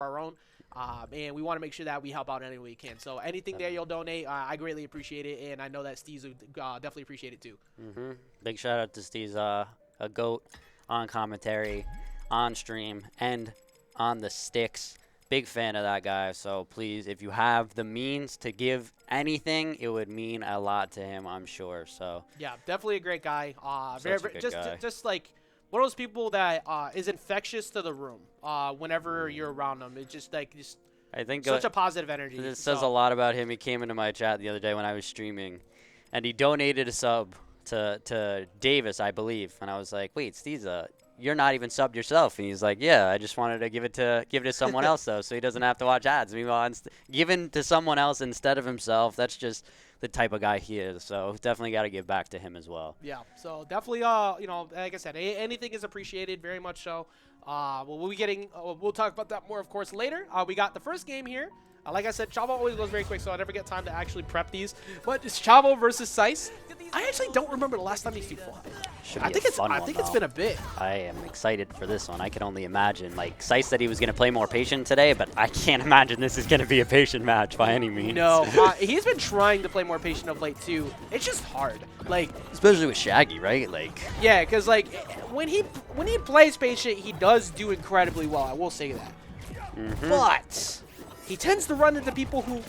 our own. And we want to make sure that we help out any way we can. So anything there you'll donate, I greatly appreciate it, and I know that Steve's would definitely appreciate it too. Big shout out to Steve's a GOAT on commentary, on stream, and on the sticks. Big fan of that guy. So please, if you have the means to give anything, it would mean a lot to him, I'm sure. So Yeah, definitely a great guy. Such a good guy. Just like one of those people that is infectious to the room. Whenever you're around him, it's just I think such a positive energy. this says a lot about him. He came into my chat the other day when I was streaming, and he donated a sub to Davis, I believe. And I was like, wait, Steve's you're not even subbed yourself. And he's like, yeah, I just wanted to give it to someone else though, so he doesn't have to watch ads. Meanwhile, given to someone else instead of himself, that's just the type of guy he is. So definitely got to give back to him as well. Yeah, so definitely, like I said, anything is appreciated, very much so. We'll be getting, we'll talk about that more, of course, later. We got the first game here. Like I said, Chavo always goes very quick, so I never get time to actually prep these. But it's Chavo versus Sice. I actually don't remember the last time these two fought. I think it's been a bit. I am excited for this one. I can only imagine. Like, Sice said he was going to play more patient today, but I can't imagine this is going to be a patient match by any means. No, he's been trying to play more patient of late too. It's just hard. Like, especially with Shaggy, right? Like, yeah, because like when he plays patient, he does do incredibly well. I will say that. But he tends to run into people who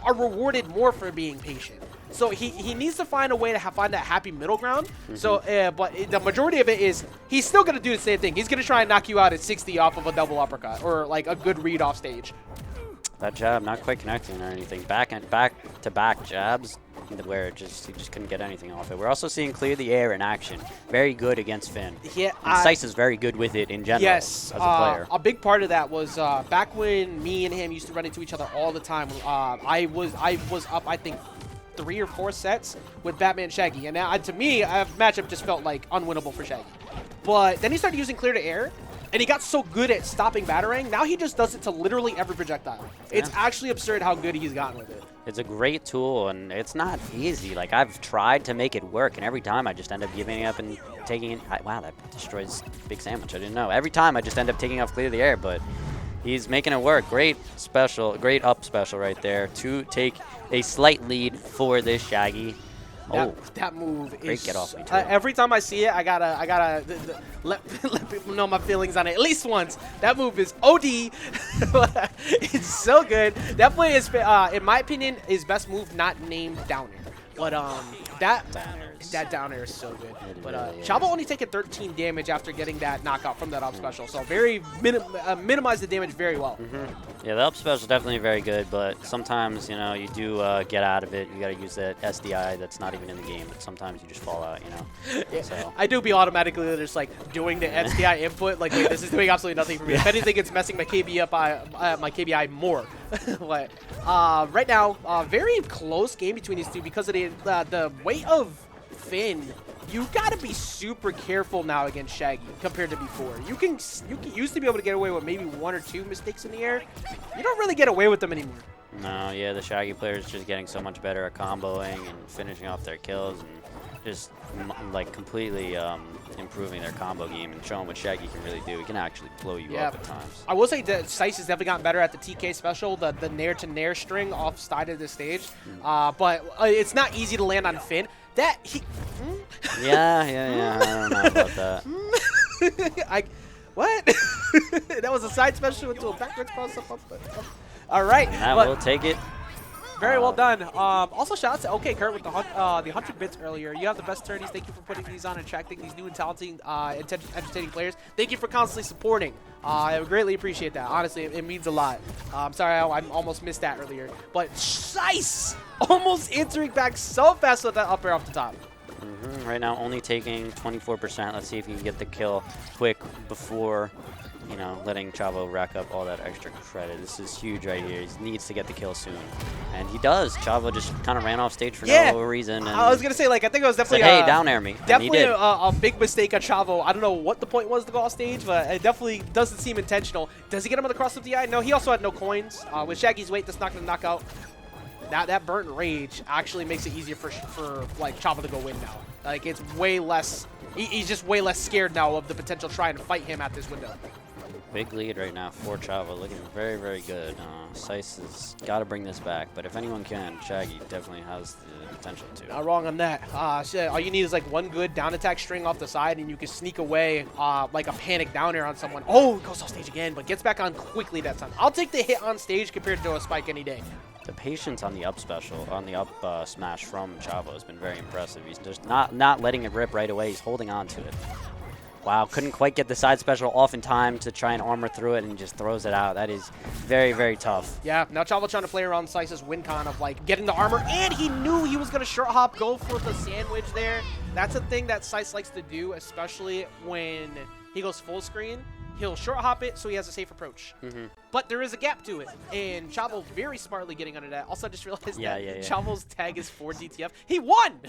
are rewarded more for being patient. So he needs to find a way to find that happy middle ground. So, but the majority of it is he's still going to do the same thing. He's going to try and knock you out at 60 off of a double uppercut or like a good read off stage. That jab not quite connecting or anything. Back to back jabs where he just couldn't get anything off it. We're also seeing clear the air in action. Very good against Finn. Yeah, and Sice is very good with it in general. Yes, as a player. A big part of that was back when me and him used to run into each other all the time. I was up, I think, 3 or 4 sets with Batman Shaggy, and to me, a matchup just felt like unwinnable for Shaggy. But then he started using clear to air, and he got so good at stopping Batarang. Now he just does it to literally every projectile. Yeah. It's actually absurd how good he's gotten with it. It's a great tool, and it's not easy. Like, I've tried to make it work, and every time I just end up giving up and taking it. Wow, that destroys Big Sandwich. I didn't know. Every time I just end up taking off clear the air, but he's making it work. Great up special right there to take a slight lead for this Shaggy. That move great is get off me too. Every time I see it, I gotta let people know my feelings on it at least once. That move is OD. It's so good. That play is, in my opinion, his best move, not named down air. But that down air is so good. But Chavo only taking 13 damage after getting that knockout from that up special. So very minimize the damage very well. Yeah, the up special is definitely very good, but sometimes, you know, you do get out of it. You got to use that SDI that's not even in the game, but sometimes you just fall out, you know. Yeah, so. I do be automatically just like doing the SDI input. Like, wait, this is doing absolutely nothing for me. If anything, it's messing my KBI up, my KBI more. But right now, very close game between these two because of the weight of Finn. You gotta be super careful now against Shaggy compared to before. You used to be able to get away with maybe 1 or 2 mistakes in the air. You don't really get away with them anymore. No, yeah, the Shaggy players just getting so much better at comboing and finishing off their kills and just like completely improving their combo game and showing what Shaggy can really do. He can actually blow you up at times. I will say that Sice has definitely gotten better at the TK special, the nair to nair string off side of the stage. But it's not easy to land on Finn. That he. Yeah. I don't know about that. What? That was a side special into a backwards cross up. All right. We'll take it. Very well done. Also, shout out to OK Kurt with the 100 bits earlier. You have the best tourneys. Thank you for putting these on and attracting these new and talented, entertaining players. Thank you for constantly supporting. I greatly appreciate that. Honestly, it means a lot. I'm sorry I almost missed that earlier. But Sice almost answering back so fast with that up air off the top. Right now, only taking 24%. Let's see if he can get the kill quick before, you know, letting Chavo rack up all that extra credit. This is huge right here. He needs to get the kill soon. And he does. Chavo just kind of ran off stage for no reason. And I was going to say, like, I think it was definitely said, hey, down air me. Definitely a big mistake on Chavo. I don't know what the point was to go off stage, but it definitely doesn't seem intentional. Does he get him on the cross of the eye? No, he also had no coins. With Shaggy's weight, that's not going to knock out. That burnt rage actually makes it easier for like Chavo to go win now. Like, it's way less. He's just way less scared now of the potential trying to fight him at this window. big lead right now for Chavo, looking very, very good. Sice has got to bring this back, but if anyone can, Shaggy definitely has the potential to. Not wrong on that. Shit, all you need is like one good down attack string off the side, and you can sneak away like a panic down air on someone. Oh, goes off stage again, but gets back on quickly that time. I'll take the hit on stage compared to a spike any day. The patience on the up special, on the up smash from Chavo has been very impressive. He's just not letting it rip right away. He's holding on to it. Wow, couldn't quite get the side special off in time to try and armor through it, and just throws it out. That is very, very tough. Yeah, now Chavo trying to play around Sice's win con of like getting the armor, and he knew he was going to short hop, go for the sandwich there. That's a thing that Sice likes to do, especially when he goes full screen. He'll short hop it so he has a safe approach. But there is a gap to it, and Chavo very smartly getting under that. Also, I just realized that Chavo's tag is 4 DTF. He won!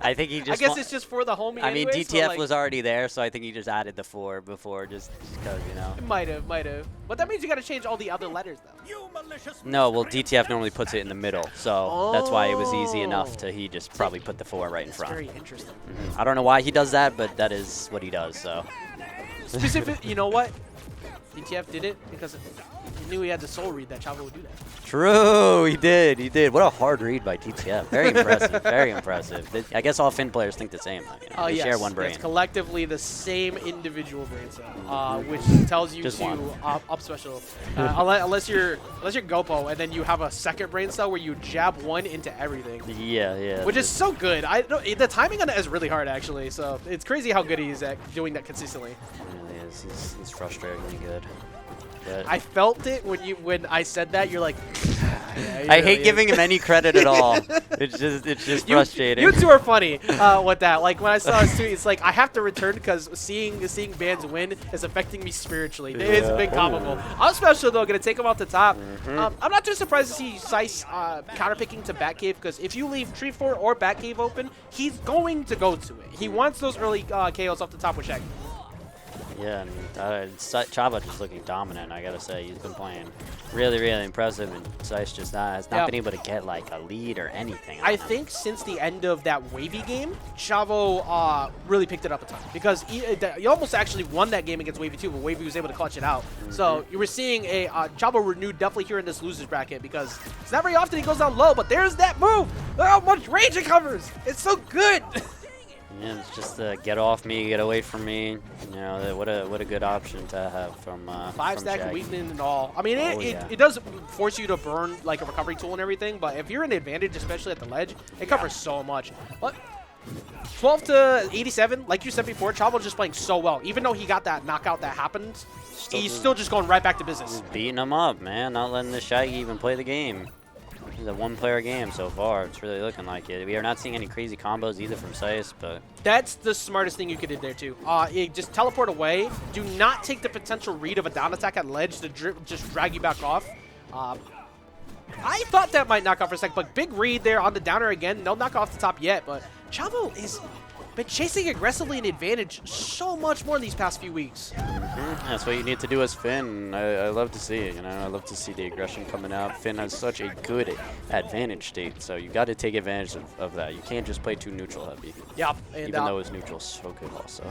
I think he just. I guess it's just for the homie. I mean, anyways, DTF like, was already there, so I think he just added the 4 before, just because, you know. Might have. But that means you got to change all the other letters, though. No, well, DTF normally puts it in the middle, so that's why it was easy enough to he just probably put the 4 right in front. Very interesting. I don't know why he does that, but that is what he does. So. Specific, you know what? DTF did it because he knew he had the soul read that Chavo would do that. True, he did. He did. What a hard read by DTF. Very impressive. Very impressive. I guess all Finn players think the same. You know, they share one brain. It's collectively the same individual brain cell, which tells you just to up special. Unless you're Gopo, and then you have a second brain cell where you jab one into everything. Yeah. Which is so good. The timing on it is really hard, actually. So it's crazy how good he is at doing that consistently. It really is. He's frustratingly good. But I felt it when I said that. You're like, yeah, I hate giving him any credit at all. It's just frustrating. You two are funny with that. Like when I saw his tweet, it's like I have to return because seeing bands win is affecting me spiritually. It's been comical. I'm special though, gonna take him off the top. I'm not too surprised to see Sice counterpicking to Batcave because if you leave Tree Fort or Batcave open, he's going to go to it. He wants those early KOs off the top with Shaggy. Yeah, and Chavo just looking dominant, I gotta say. He's been playing really, really impressive, and Sice just has not been able to get like a lead or anything. I think since the end of that Wavy game, Chavo really picked it up a ton because he almost actually won that game against Wavy too, but Wavy was able to clutch it out. So you were seeing a Chavo renewed definitely here in this losers bracket because it's not very often he goes down low, but there's that move. Look how much range it covers. It's so good. Yeah, it's just get off me, get away from me. You know, what a good option to have from 5-stack weakening and all. I mean, it does force you to burn like a recovery tool and everything, but if you're in advantage, especially at the ledge, it covers so much. But 12 to 87, like you said before, Chavo's just playing so well. Even though he got that knockout that happened, he's still just going right back to business. Just beating him up, man. Not letting the Shaggy even play the game. It's a one-player game so far. It's really looking like it. We are not seeing any crazy combos either from Sice, but that's the smartest thing you could do there too. Just teleport away. Do not take the potential read of a down attack at ledge to just drag you back off. I thought that might knock off for a sec, but big read there on the downer again. No knock off the top yet, but Chavo is been chasing aggressively an advantage so much more in these past few weeks. That's what you need to do as Finn. I love to see it. You know, I love to see the aggression coming out. Finn has such a good advantage state, so you got to take advantage of that. You can't just play too neutral heavy. Yeah, and even though his neutral's so good also.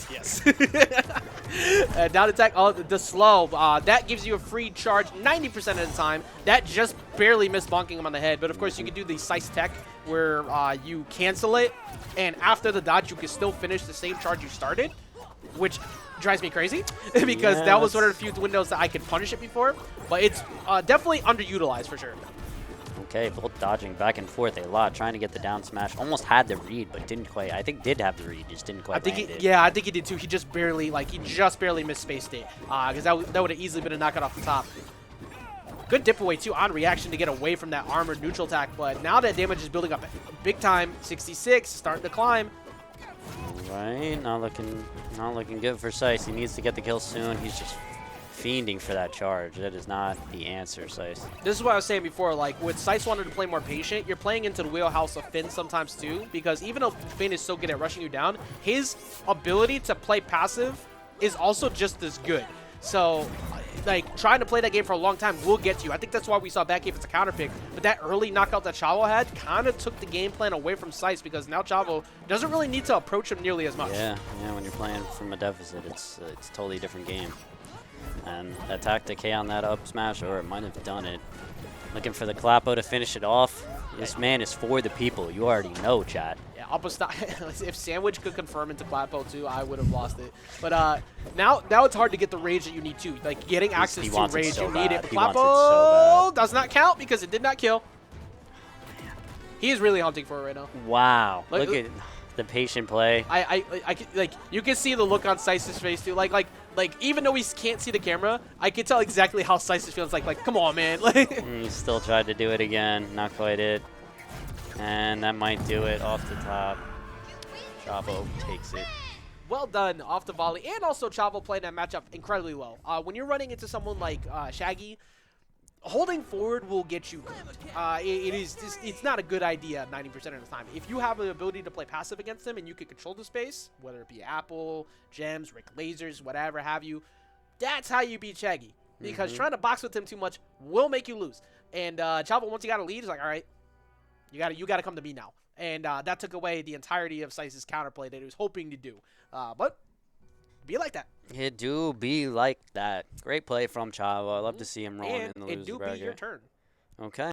Yes. Down attack, the slow. That gives you a free charge 90% of the time. That just barely missed bonking him on the head. But of course, you can do the Sice tech where you cancel it, and after the dodge, you can still finish the same charge you started, which drives me crazy because that was one of the few windows that I could punish it before. But it's definitely underutilized for sure. Okay, both dodging back and forth a lot, trying to get the down smash. Almost had the read, but didn't quite. I think did have the read, just didn't quite land it. Yeah, I think he did too. He just barely missed space state because that would have easily been a knockout off the top. Good dip away too on reaction to get away from that armored neutral attack, but now that damage is building up big time. 66, starting to climb. Right, not looking good for Sice. He needs to get the kill soon. He's just fiending for that charge. That is not the answer, Sice. This is what I was saying before, like with Sice wanted to play more patient, you're playing into the wheelhouse of Finn sometimes too, because even though Finn is so good at rushing you down, his ability to play passive is also just as good. So like trying to play that game for a long time will get to you. I think that's why we saw back as a counter pick. But that early knockout that Chavo had kind of took the game plan away from Sice, because now Chavo doesn't really need to approach him nearly as much. Yeah, when you're playing from a deficit, it's a totally different game. And that tactic K on that up smash, or it might have done it. Looking for the Clapo to finish it off. This man is for the people. You already know, chat. Yeah, if Sandwich could confirm into Clapo too, I would have lost it. But now it's hard to get the rage that you need too. Like getting access to rage, you need it. But Clapo does not count because it did not kill. He is really hunting for it right now. Wow, look at the patient play. Like you can see the look on Sice's face too. Like even though we can't see the camera, I can tell exactly how Sice feels. Like come on, man. He still tried to do it again. Not quite it. And that might do it off the top. Chavo takes it. Well done off the volley, and also Chavo playing that matchup incredibly well. When you're running into someone like Shaggy, holding forward will get you. It's not a good idea 90% of the time. If you have the ability to play passive against him and you can control the space, whether it be Apple, Gems, Rick Lasers, whatever have you, that's how you beat Shaggy. Because trying to box with him too much will make you lose. And Chavo, once he got a lead, is like, all right, you got to come to me now. And that took away the entirety of Sice's counterplay that he was hoping to do. But be like that. It do be like that. Great play from Chavo. I love to see him rolling in the loser it do bracket. be your turn. Okay.